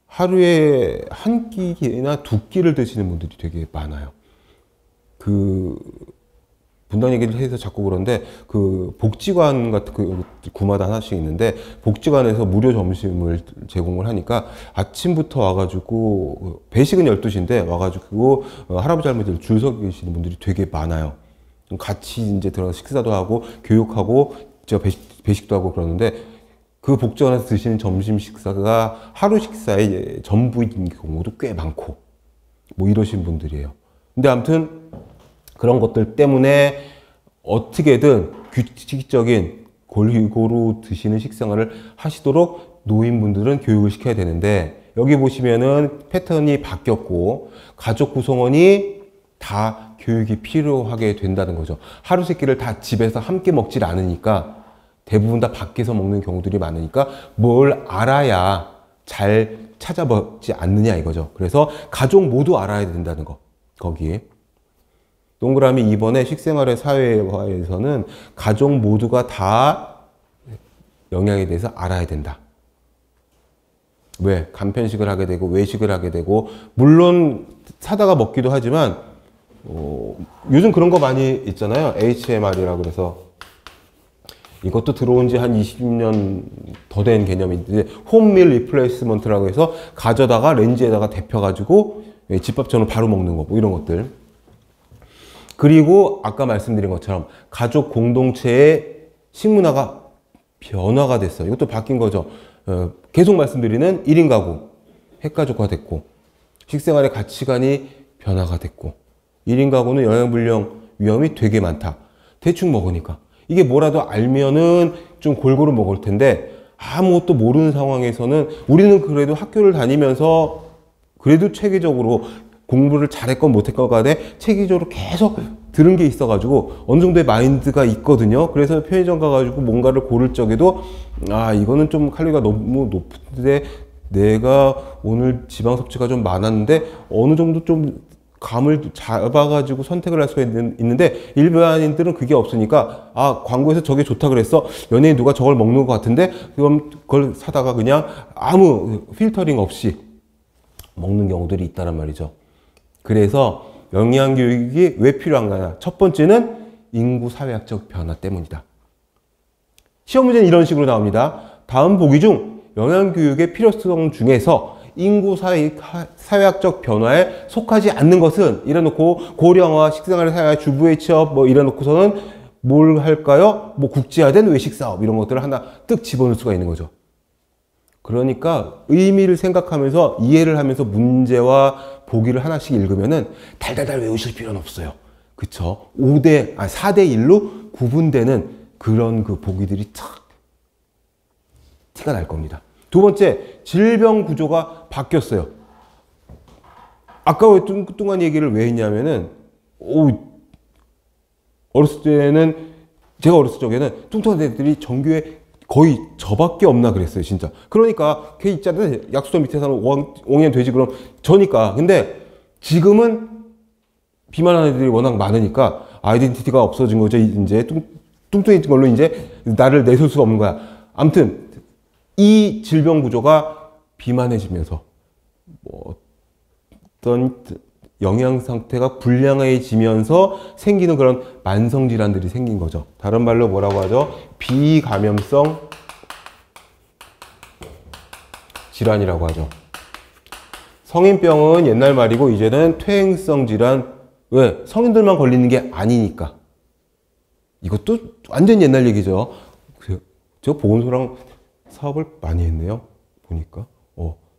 Speaker 2: 하루에 한 끼나 두 끼를 드시는 분들이 되게 많아요. 분당 얘기를 해서 자꾸 그런데 복지관 같은 구마다 하나씩 있는데 복지관에서 무료 점심을 제공을 하니까 아침부터 와가지고 배식은 12시인데 와가지고 할아버지 할머니들 줄 서 계시는 분들이 되게 많아요. 같이 이제 들어가서 식사도 하고 교육하고 제가 배식도 하고 그러는데 그 복지관에서 드시는 점심 식사가 하루 식사의 전부인 경우도 꽤 많고 뭐 이러신 분들이에요. 근데 아무튼 그런 것들 때문에 어떻게든 규칙적인 골고루 드시는 식생활을 하시도록 노인분들은 교육을 시켜야 되는데 여기 보시면은 패턴이 바뀌었고 가족 구성원이 다 교육이 필요하게 된다는 거죠. 하루 세 끼를 다 집에서 함께 먹질 않으니까 대부분 다 밖에서 먹는 경우들이 많으니까 뭘 알아야 잘 찾아먹지 않느냐 이거죠. 그래서 가족 모두 알아야 된다는 거. 거기에 동그라미 2번의 식생활의 사회화에서는 가족 모두가 다 영양에 대해서 알아야 된다. 왜? 간편식을 하게 되고 외식을 하게 되고 물론 사다가 먹기도 하지만 요즘 그런 거 많이 있잖아요. HMR이라고 그래서 이것도 들어온 지 한 20년 더 된 개념인데 홈밀 리플레이스먼트라고 해서 가져다가 렌즈에다가 데펴가지고 집밥처럼 바로 먹는 거 뭐 이런 것들. 그리고 아까 말씀드린 것처럼 가족 공동체의 식문화가 변화가 됐어요. 이것도 바뀐 거죠. 계속 말씀드리는 1인 가구, 핵가족화 됐고 식생활의 가치관이 변화가 됐고 1인 가구는 영양불량 위험이 되게 많다. 대충 먹으니까. 이게 뭐라도 알면은 좀 골고루 먹을 텐데 아무것도 모르는 상황에서는 우리는 그래도 학교를 다니면서 그래도 체계적으로 공부를 잘했건 못했건 간에 체계적으로 계속 들은 게 있어가지고 어느 정도의 마인드가 있거든요. 그래서 편의점 가가지고 뭔가를 고를 적에도 이거는 좀 칼로리가 너무 높은데 내가 오늘 지방 섭취가 좀 많았는데 어느 정도 좀 감을 잡아가지고 선택을 할 수가 있는데 일반인들은 그게 없으니까 광고에서 저게 좋다 그랬어. 연예인 누가 저걸 먹는 것 같은데 그럼 그걸 사다가 그냥 아무 필터링 없이 먹는 경우들이 있다란 말이죠. 그래서 영양교육이 왜 필요한가? 첫 번째는 인구 사회학적 변화 때문이다. 시험 문제는 이런 식으로 나옵니다. 다음 보기 중 영양교육의 필요성 중에서 인구 사회학적 변화에 속하지 않는 것은 이래놓고 고령화, 식생활 사회, 주부의 취업 뭐 이래놓고서는 뭘 할까요? 뭐 국제화된 외식 사업 이런 것들을 하나 뜩 집어넣을 수가 있는 거죠. 그러니까 의미를 생각하면서 이해를 하면서 문제와 보기를 하나씩 읽으면은 달달달 외우실 필요는 없어요. 그쵸? 4대 1로 구분되는 그런 그 보기들이 탁 티가 날 겁니다. 두 번째, 질병 구조가 바뀌었어요. 아까 왜 뚱뚱한 얘기를 왜 했냐면은, 제가 어렸을 적에는 뚱뚱한 애들이 전교에 거의 저밖에 없나 그랬어요, 진짜. 그러니까, 걔 있잖아요. 약수터 밑에 사는 5학년 되지, 그럼 저니까. 근데 지금은 비만한 애들이 워낙 많으니까 아이덴티티가 없어진 거죠. 이제 뚱뚱해진 걸로 이제 나를 내세울 수가 없는 거야. 아무튼, 이 질병 구조가 비만해지면서 어떤 영양 상태가 불량해지면서 생기는 그런 만성 질환들이 생긴 거죠. 다른 말로 뭐라고 하죠? 비감염성 질환이라고 하죠. 성인병은 옛날 말이고 이제는 퇴행성 질환. 왜? 성인들만 걸리는 게 아니니까. 이것도 완전 옛날 얘기죠. 제가 보건소랑 사업을 많이 했네요. 보니까.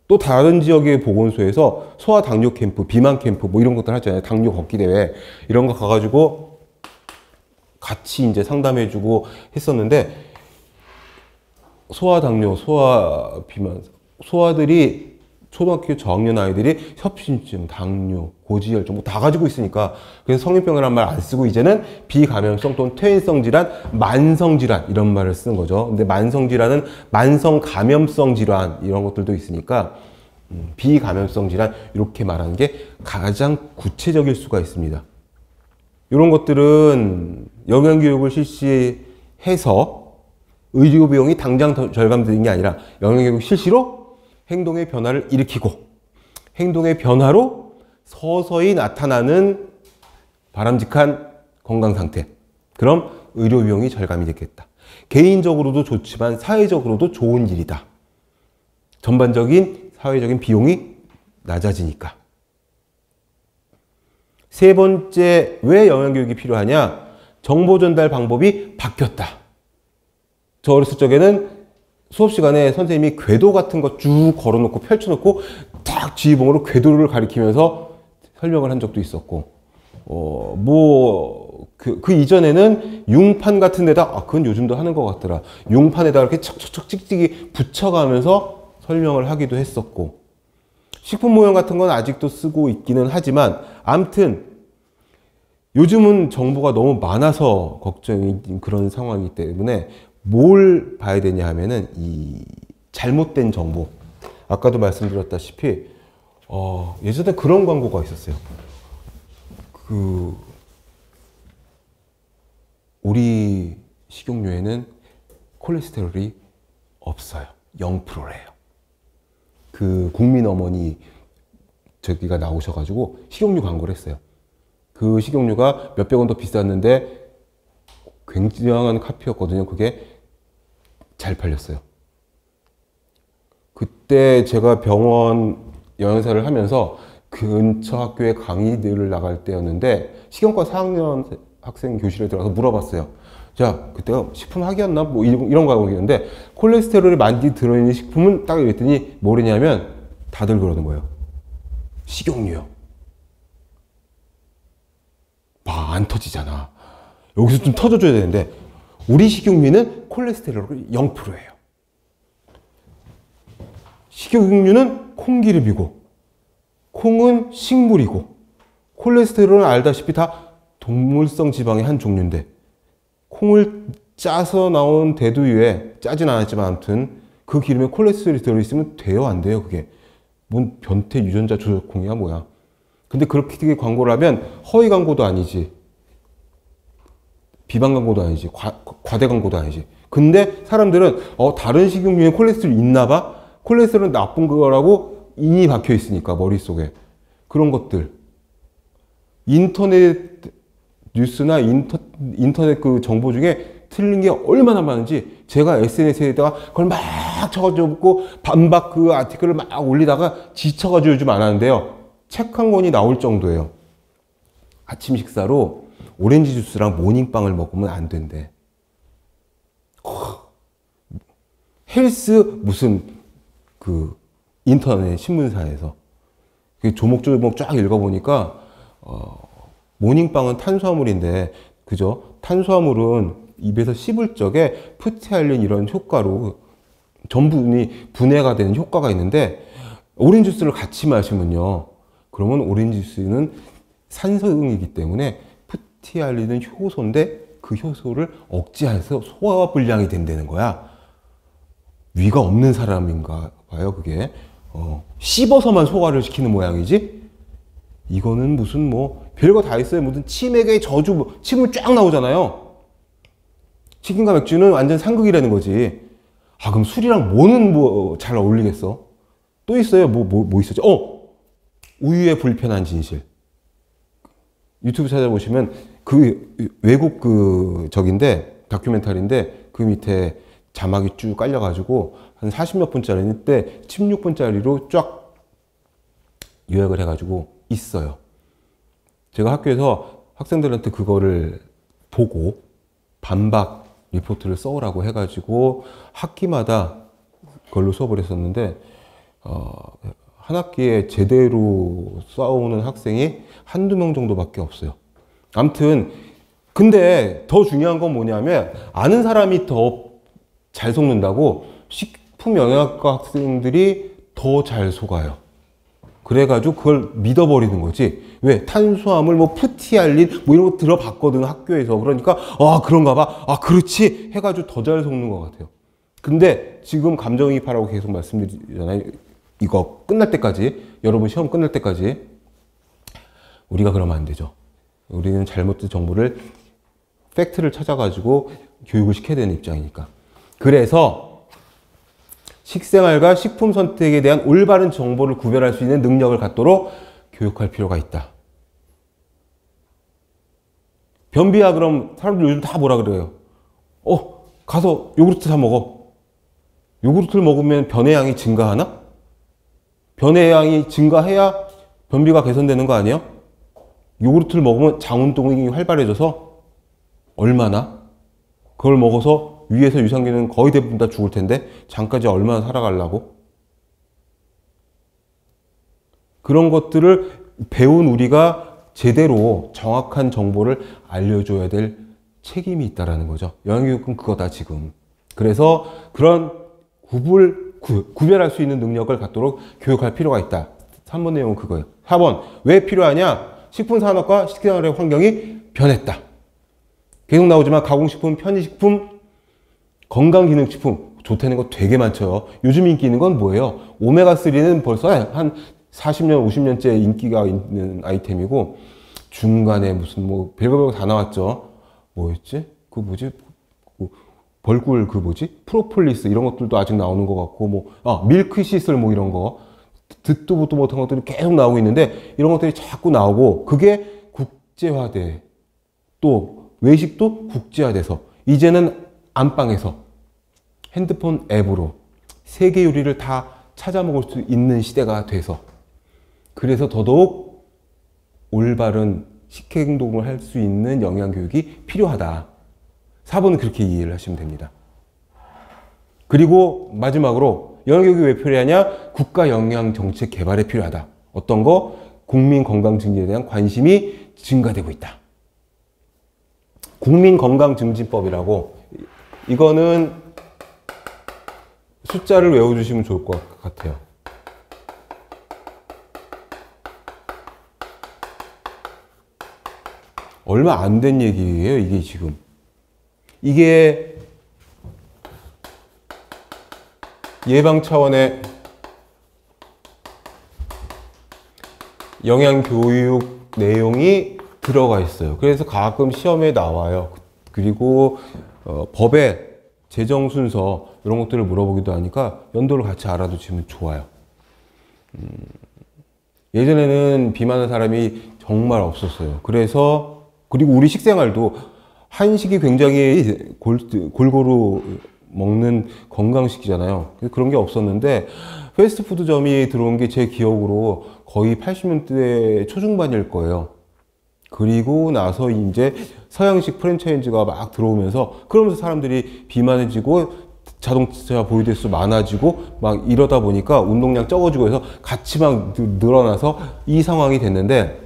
Speaker 2: 또 다른 지역의 보건소에서 소아 당뇨 캠프, 비만 캠프 뭐 이런 것들 하잖아요. 당뇨 걷기 대회 이런 거 가가지고 같이 이제 상담해주고 했었는데 소아 당뇨, 소아 비만, 소아들이 초등학교 저학년 아이들이 협심증, 당뇨, 고지혈증 뭐 다 가지고 있으니까 그래서 성인병이라는 말 안 쓰고 이제는 비감염성 또는 퇴행성 질환, 만성 질환 이런 말을 쓰는 거죠. 근데 만성 질환은 만성 감염성 질환 이런 것들도 있으니까 비감염성 질환 이렇게 말하는 게 가장 구체적일 수가 있습니다. 이런 것들은 영양교육을 실시해서 의료 비용이 당장 절감되는 게 아니라 영양교육 실시로 행동의 변화를 일으키고 행동의 변화로 서서히 나타나는 바람직한 건강 상태. 그럼 의료 비용이 절감이 되겠다. 개인적으로도 좋지만 사회적으로도 좋은 일이다. 전반적인 사회적인 비용이 낮아지니까. 세 번째, 왜 영양교육이 필요하냐? 정보 전달 방법이 바뀌었다. 저 어렸을 적에는 수업 시간에 선생님이 궤도 같은 거 쭉 걸어놓고 펼쳐놓고 딱 지휘봉으로 궤도를 가리키면서 설명을 한 적도 있었고, 그 이전에는 융판 같은 데다, 그건 요즘도 하는 것 같더라. 융판에다 이렇게 척척척 찍찍이 붙여가면서 설명을 하기도 했었고, 식품 모형 같은 건 아직도 쓰고 있기는 하지만, 암튼, 요즘은 정보가 너무 많아서 걱정인 그런 상황이기 때문에 뭘 봐야 되냐 하면은 이 잘못된 정보. 아까도 말씀드렸다시피 예전에 그런 광고가 있었어요. 우리 식용유에는 콜레스테롤이 없어요. 0%래요. 그 국민 어머니 저기가 나오셔가지고 식용유 광고를 했어요. 그 식용유가 몇백 원 더 비쌌는데 굉장한 카피였거든요. 그게 잘 팔렸어요. 그때 제가 병원 영양사를 하면서 근처 학교에 강의들을 나갈 때였는데 식용과 4학년 학생 교실에 들어가서 물어봤어요. 자, 그때가 식품학이었나? 뭐 이런 과목이었는데 콜레스테롤이 많이 들어있는 식품은 딱 이랬더니 뭐랬냐면 다들 그러는 거예요. 식용유요. 봐, 안 터지잖아. 여기서 좀 터져줘야 되는데 우리 식용유는 콜레스테롤이 0%예요. 식용유는 콩기름이고 콩은 식물이고 콜레스테롤은 알다시피 다 동물성 지방의 한 종류인데 콩을 짜서 나온 대두유에 짜진 않았지만 아무튼 그 기름에 콜레스테롤이 들어있으면 돼요? 안 돼요? 그게 뭔 변태 유전자 조작 콩이야 뭐야. 근데 그렇게 광고를 하면 허위 광고도 아니지 비방 광고도 아니지 과대 광고도 아니지. 근데 사람들은 다른 식용유에 콜레스테롤이 있나 봐? 콜레스테롤은 나쁜 거라고 인이 박혀 있으니까 머릿속에. 그런 것들 인터넷 뉴스나 인터넷 그 정보 중에 틀린 게 얼마나 많은지 제가 SNS에다가 그걸 막 쳐가지고 반박 그 아티클을 막 올리다가 지쳐가지고 요즘 안 하는데요. 책 한 권이 나올 정도예요. 아침 식사로 오렌지 주스랑 모닝빵을 먹으면 안 된대. 헬스 무슨 그 인터넷 신문사에서 조목조목 쫙 읽어보니까 모닝빵은 탄수화물인데 그죠? 탄수화물은 입에서 씹을 적에 프티알린 이런 효과로 전분이 분해가 되는 효과가 있는데 오렌지 주스를 같이 마시면요. 그러면 오렌지 주스는 산성이기 때문에 프티알린은 효소인데 그 효소를 억제해서 소화불량이 된다는 거야. 위가 없는 사람인가 봐요, 그게. 씹어서만 소화를 시키는 모양이지? 이거는 무슨 뭐 별거 다 있어요. 무슨 치맥의 저주, 침을 쫙 나오잖아요. 치킨과 맥주는 완전 상극이라는 거지. 아, 그럼 술이랑 뭐는 뭐 잘 어울리겠어? 또 있어요. 뭐 있었지? 우유의 불편한 진실. 유튜브 찾아보시면 그 외국 그 적인데 다큐멘터리인데 그 밑에 자막이 쭉 깔려가지고 한 40몇 분짜리인데 16분짜리로 쫙 요약을 해가지고 있어요. 제가 학교에서 학생들한테 그거를 보고 반박 리포트를 써오라고 해가지고 학기마다 그걸로 수업을 했었는데 한 학기에 제대로 써오는 학생이 한두 명 정도밖에 없어요. 아무튼 근데 더 중요한 건 뭐냐면 아는 사람이 더 잘 속는다고 식품영양학과 학생들이 더 잘 속아요. 그래가지고 그걸 믿어버리는 거지. 왜? 탄수화물, 뭐 프티알린 뭐 이런 거 들어봤거든 학교에서. 그러니까 그런가 봐. 그렇지 해가지고 더 잘 속는 것 같아요. 근데 지금 감정이입하라고 계속 말씀드리잖아요. 이거 끝날 때까지, 여러분 시험 끝날 때까지 우리가 그러면 안 되죠. 우리는 잘못된 정보를 팩트를 찾아가지고 교육을 시켜야 되는 입장이니까. 그래서 식생활과 식품 선택에 대한 올바른 정보를 구별할 수 있는 능력을 갖도록 교육할 필요가 있다. 변비야 그럼 사람들 요즘 다 뭐라 그래요? 가서 요구르트 사 먹어. 요구르트를 먹으면 변의 양이 증가하나? 변의 양이 증가해야 변비가 개선되는 거 아니에요? 요구르트를 먹으면 장운동이 활발해져서 얼마나? 그걸 먹어서 위에서 유산균은 거의 대부분 다 죽을 텐데 장까지 얼마나 살아가려고? 그런 것들을 배운 우리가 제대로 정확한 정보를 알려줘야 될 책임이 있다는 거죠. 영양교육은 그거다 지금. 그래서 그런 구별할 수 있는 능력을 갖도록 교육할 필요가 있다. 3번 내용은 그거예요. 4번 왜 필요하냐? 식품산업과 식생활의 환경이 변했다. 계속 나오지만 가공식품, 편의식품, 건강기능식품 좋다는 거 되게 많죠. 요즘 인기 있는 건 뭐예요? 오메가3는 벌써 한 40년, 50년째 인기가 있는 아이템이고 중간에 무슨 뭐 별거 다 나왔죠. 뭐였지? 그 뭐지? 벌꿀 그 뭐지? 프로폴리스 이런 것들도 아직 나오는 것 같고 뭐 밀크시슬 뭐 이런 거 듣도 보도 못한 것들이 계속 나오고 있는데 이런 것들이 자꾸 나오고 그게 국제화돼. 또 외식도 국제화돼서 이제는 안방에서 핸드폰 앱으로 세계 요리를 다 찾아 먹을 수 있는 시대가 돼서 그래서 더더욱 올바른 식행동을 할 수 있는 영양교육이 필요하다. 4번은 그렇게 이해를 하시면 됩니다. 그리고 마지막으로 영양교육이 왜 필요하냐? 국가 영양정책 개발에 필요하다. 어떤 거? 국민 건강 증진에 대한 관심이 증가되고 있다. 국민건강증진법이라고 이거는 숫자를 외워주시면 좋을 것 같아요. 얼마 안 된 얘기예요, 이게 지금. 이게 예방 차원의 영양교육 내용이 들어가 있어요. 그래서 가끔 시험에 나와요. 그리고 법의 제정 순서 이런 것들을 물어보기도 하니까 연도를 같이 알아두시면 좋아요. 예전에는 비만한 사람이 정말 없었어요. 그리고 우리 식생활도 한식이 굉장히 골고루 먹는 건강식이잖아요. 그런 게 없었는데 패스트푸드점이 들어온 게 제 기억으로 거의 80년대 초중반일 거예요. 그리고 나서 이제 서양식 프랜차이즈가 막 들어오면서 그러면서 사람들이 비만해지고 자동차 보유대수 많아지고 막 이러다 보니까 운동량 적어지고 해서 같이 막 늘어나서 이 상황이 됐는데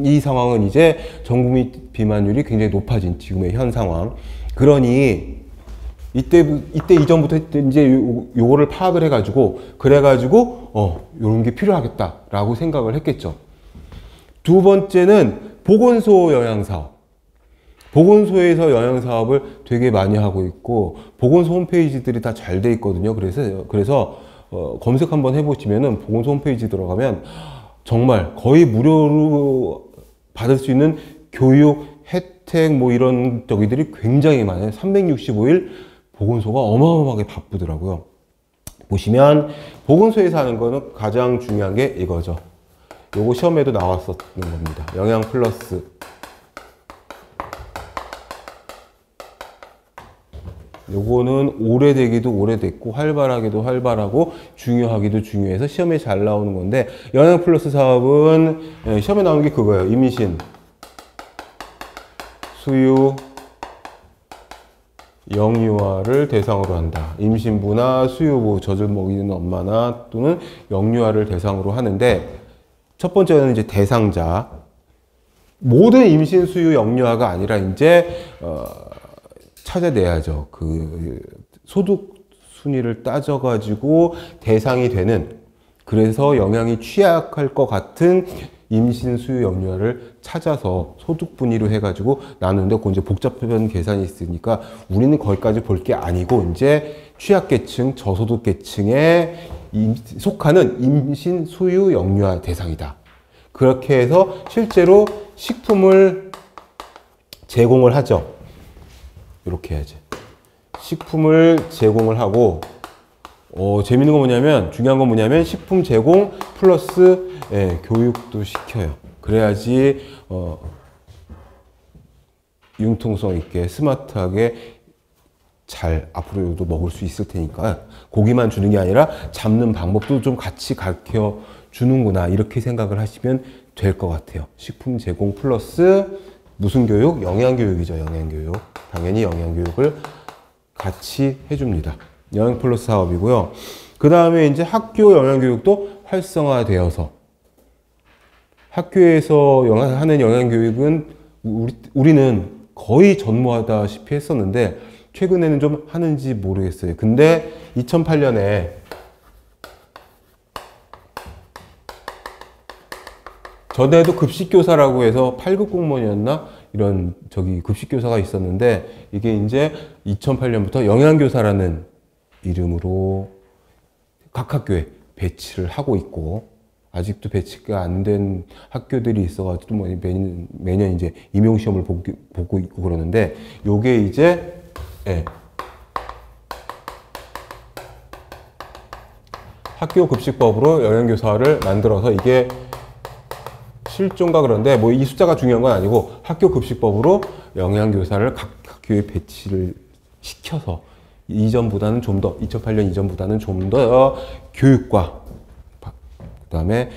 Speaker 2: 이 상황은 이제 전국민 비만율이 굉장히 높아진 지금의 현 상황. 그러니 이때 이전부터 이제 요거를 파악을 해가지고 요런 게 필요하겠다라고 생각을 했겠죠. 두 번째는 보건소 영양사업. 보건소에서 영양사업을 되게 많이 하고 있고 보건소 홈페이지들이 다 잘 돼 있거든요. 그래서 검색 한번 해보시면은 보건소 홈페이지 들어가면 정말 거의 무료로 받을 수 있는 교육, 혜택 뭐 이런 저기들이 굉장히 많아요. 365일 보건소가 어마어마하게 바쁘더라고요. 보시면 보건소에서 하는 거는 가장 중요한 게 이거죠. 요거 시험에도 나왔었는 겁니다. 영양 플러스. 요거는 오래되기도 오래됐고 활발하기도 활발하고 중요하기도 중요해서 시험에 잘 나오는 건데 영양 플러스 사업은 시험에 나오는 게 그거예요. 임신, 수유, 영유아를 대상으로 한다. 임신부나 수유부, 젖을 먹이는 엄마나 또는 영유아를 대상으로 하는데 첫 번째는 이제 대상자. 모든 임신, 수유, 영유아가 아니라 이제 찾아내야죠. 그 소득 순위를 따져가지고 대상이 되는 그래서 영양이 취약할 것 같은 임신, 수유, 영유아를 찾아서 소득 분위로 해가지고 나누는데 그 이제 복잡한 계산이 있으니까 우리는 거기까지 볼 게 아니고 이제 취약계층, 저소득계층에 속하는 임신, 수유, 영유아 대상이다. 그렇게 해서 실제로 식품을 제공을 하죠. 이렇게 해야지. 식품을 제공을 하고 재밌는 건 뭐냐면 중요한 건 뭐냐면 식품 제공 플러스 교육도 시켜요. 그래야지 융통성 있게 스마트하게 잘 앞으로도 먹을 수 있을 테니까 고기만 주는 게 아니라 잡는 방법도 좀 같이 가르쳐 주는구나 이렇게 생각을 하시면 될 것 같아요. 식품 제공 플러스 무슨 교육? 영양교육이죠. 영양교육. 당연히 영양교육을 같이 해줍니다. 영양 플러스 사업이고요. 그 다음에 이제 학교 영양교육도 활성화되어서 학교에서 하는 영양교육은 우리는 거의 전무하다시피 했었는데 최근에는 좀 하는지 모르겠어요. 근데 2008년에 전에도 급식교사라고 해서 8급 공무원이었나? 이런 급식교사가 있었는데 이게 이제 2008년부터 영양교사라는 이름으로 각 학교에 배치를 하고 있고 아직도 배치가 안 된 학교들이 있어가지고 뭐 매년 이제 임용시험을 보고 있고 그러는데 요게 이제 학교급식법으로 영양교사를 만들어서 이게 실종가 그런데 뭐 이 숫자가 중요한 건 아니고 학교급식법으로 영양교사를 각 학교에 배치를 시켜서 이전보다는 좀 더 2008년 이전보다는 좀 더 교육과 그다음에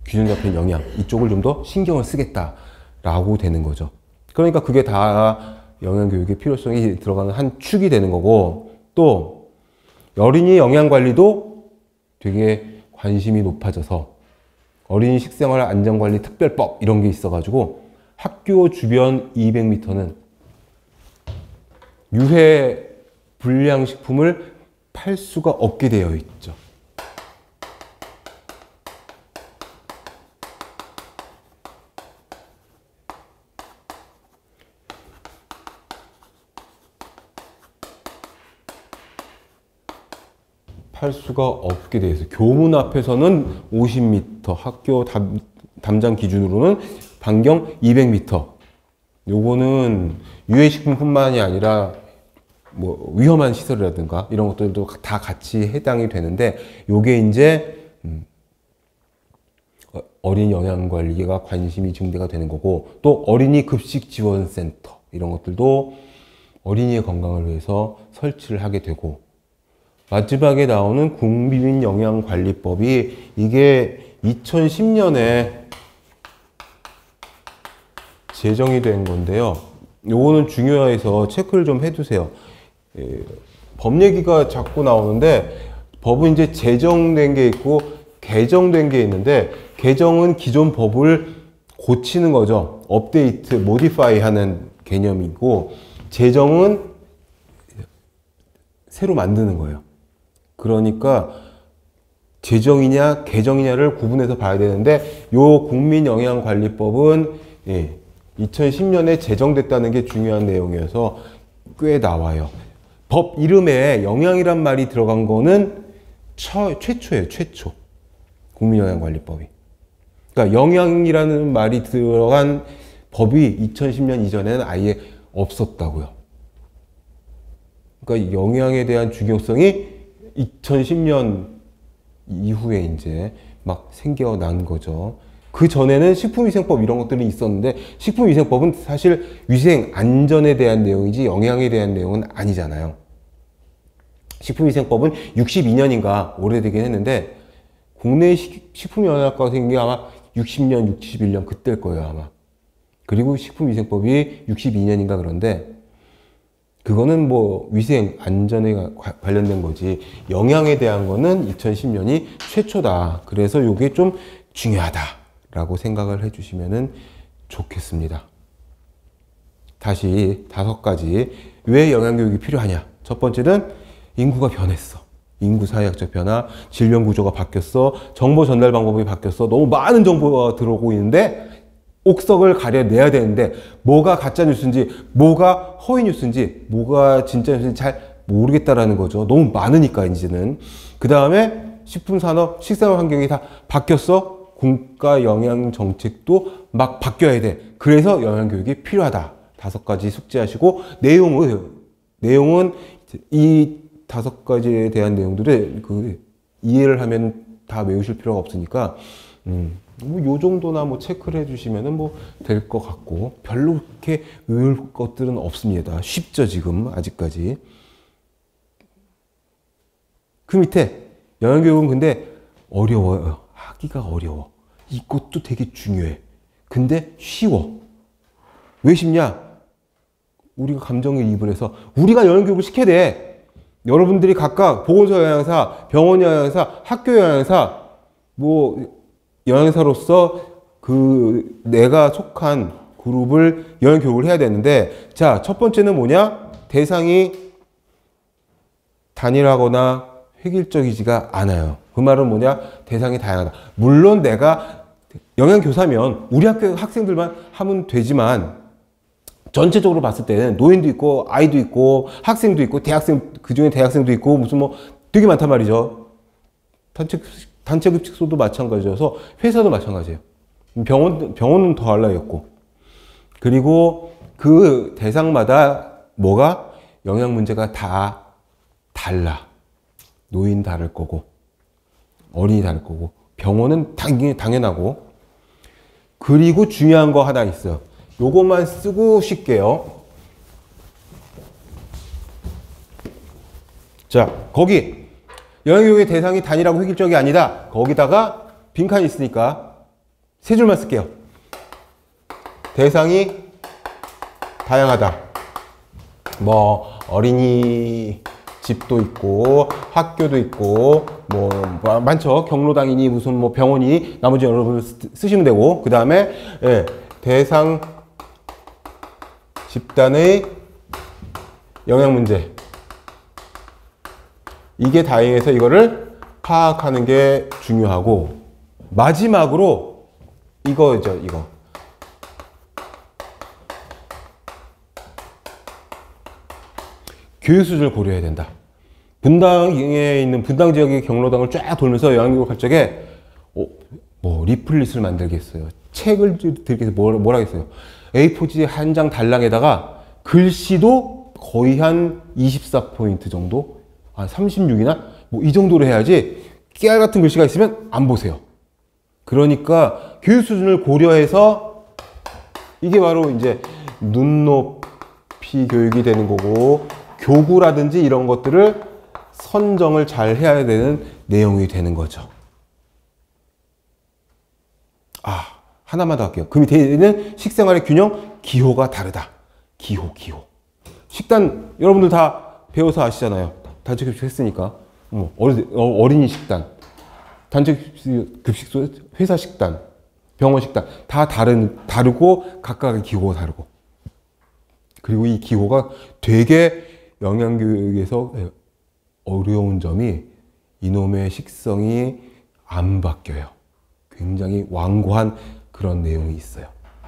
Speaker 2: 균형 잡힌 영양 이쪽을 좀 더 신경을 쓰겠다라고 되는 거죠. 그러니까 그게 다 영양교육의 필요성이 들어가는 한 축이 되는 거고 또 어린이 영양관리도 되게 관심이 높아져서 어린이 식생활 안전관리 특별법 이런 게 있어가지고 학교 주변 200m는 유해 불량식품을 팔 수가 없게 되어 있죠. 팔 수가 없게 되어 있어요. 교문 앞에서는 50m, 학교 담장 기준으로는 반경 200m. 요거는 유해식품뿐만이 아니라 뭐 위험한 시설이라든가 이런 것들도 다 같이 해당이 되는데 요게 이제 어린이 영양관리가 관심이 증대가 되는 거고 또 어린이 급식지원센터 이런 것들도 어린이의 건강을 위해서 설치를 하게 되고 마지막에 나오는 국민영양관리법이 이게 2010년에 제정이 된 건데요. 요거는 중요해서 체크를 좀 해두세요. 법 얘기가 자꾸 나오는데 법은 이제 제정된 게 있고 개정된 게 있는데 개정은 기존 법을 고치는 거죠. 업데이트, 모디파이 하는 개념이고 제정은 새로 만드는 거예요. 그러니까 제정이냐 개정이냐를 구분해서 봐야 되는데 요 국민영양관리법은 2010년에 제정됐다는 게 중요한 내용이어서 꽤 나와요. 법 이름에 영양이란 말이 들어간 거는 최초예요. 최초. 국민영양관리법이. 그러니까 영양이라는 말이 들어간 법이 2010년 이전에는 아예 없었다고요. 그러니까 영양에 대한 중요성이 2010년 이후에 이제 막 생겨난 거죠. 그 전에는 식품위생법 이런 것들이 있었는데 식품위생법은 사실 위생 안전에 대한 내용이지 영양에 대한 내용은 아니잖아요. 식품위생법은 62년인가 오래되긴 했는데 국내 식품영양학과 생긴 게 아마 60년, 61년 그때일 거예요 아마. 그리고 식품위생법이 62년인가 그런데 그거는 뭐 위생 안전에 관련된 거지 영양에 대한 거는 2010년이 최초다. 그래서 이게 좀 중요하다라고 생각을 해주시면 좋겠습니다. 다시 5가지 왜 영양교육이 필요하냐. 첫 번째는 인구가 변했어. 인구 사회학적 변화, 질병 구조가 바뀌었어, 정보 전달 방법이 바뀌었어. 너무 많은 정보가 들어오고 있는데 옥석을 가려내야 되는데 뭐가 가짜 뉴스인지 뭐가 허위 뉴스인지 뭐가 진짜 뉴스인지 잘 모르겠다라는 거죠. 너무 많으니까 이제는. 그 다음에 식품산업, 식생활 환경이 다 바뀌었어. 국가 영양 정책도 막 바뀌어야 돼. 그래서 영양교육이 필요하다. 5가지 숙지하시고 내용은 이 5가지에 대한 내용들을 이해를 하면 다 외우실 필요가 없으니까 뭐 요 정도나 뭐 체크를 해주시면은 뭐 될 것 같고 별로 그렇게 외울 것들은 없습니다. 쉽죠 지금 아직까지. 그 밑에 영양교육은 근데 어려워요. 하기가 어려워. 이것도 되게 중요해. 근데 쉬워. 왜 쉽냐? 우리가 감정을 이입을 해서 우리가 영양교육을 시켜야 돼. 여러분들이 각각 보건소 영양사, 병원 영양사, 학교 영양사, 뭐 영양사로서 내가 속한 그룹을 영양교육을 해야 되는데 자, 첫 번째는 뭐냐? 대상이 단일하거나 획일적이지가 않아요. 그 말은 뭐냐? 대상이 다양하다. 물론 내가 영양교사면 우리 학교 학생들만 하면 되지만 전체적으로 봤을 때는 노인도 있고 아이도 있고 학생도 있고 대학생, 그중에 대학생도 있고 무슨 뭐 되게 많단 말이죠. 단체 급식소도 마찬가지여서 회사도 마찬가지예요. 병원은 더 알라였고, 그리고 그 대상마다 뭐가 영양 문제가 다 달라. 노인 다를 거고 어린이 다를 거고 병원은 당연하고, 그리고 중요한 거 하나 있어요. 요것만 쓰고 쉴게요. 자, 거기 영양교육의 대상이 단일하고 획일적이 아니다. 거기다가 빈칸이 있으니까 세 줄만 쓸게요. 대상이 다양하다. 뭐 어린이 집도 있고 학교도 있고 뭐 많죠. 경로당이니 무슨 뭐 병원이, 나머지 여러분 쓰시면 되고, 그 다음에 대상 집단의 영양 문제, 이게 다양해서 이거를 파악하는 게 중요하고, 마지막으로 이거죠. 이거 교육 수준을 고려해야 된다. 분당에 있는 분당 지역의 경로당을 쫙 돌면서 영양교육 할 적에 뭐 리플릿을 만들겠어요. 책을 들겠어요. 뭐라 했어요. A4지 한 장 달랑에다가 글씨도 거의 한 24포인트 정도, 한 36이나 뭐 이 정도로 해야지 깨알 같은 글씨가 있으면 안 보세요. 그러니까 교육 수준을 고려해서 이게 바로 이제 눈높이 교육이 되는 거고, 교구라든지 이런 것들을 선정을 잘 해야 되는 내용이 되는 거죠. 하나만 더 할게요. 그 밑에 있는 식생활의 균형, 기호가 다르다. 기호. 식단 여러분들 다 배워서 아시잖아요. 단체 급식 했으니까. 어린이 식단, 단체 급식소, 회사 식단, 병원 식단 다 다르고 각각의 기호가 다르고, 그리고 이 기호가 되게 영양교육에서 어려운 점이 이놈의 식성이 안 바뀌어요. 굉장히 완고한 그런 내용이 있어요.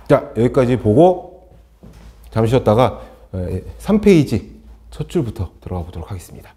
Speaker 2: 자, 여기까지 보고 잠시 쉬었다가 3페이지 첫 줄부터 들어가 보도록 하겠습니다.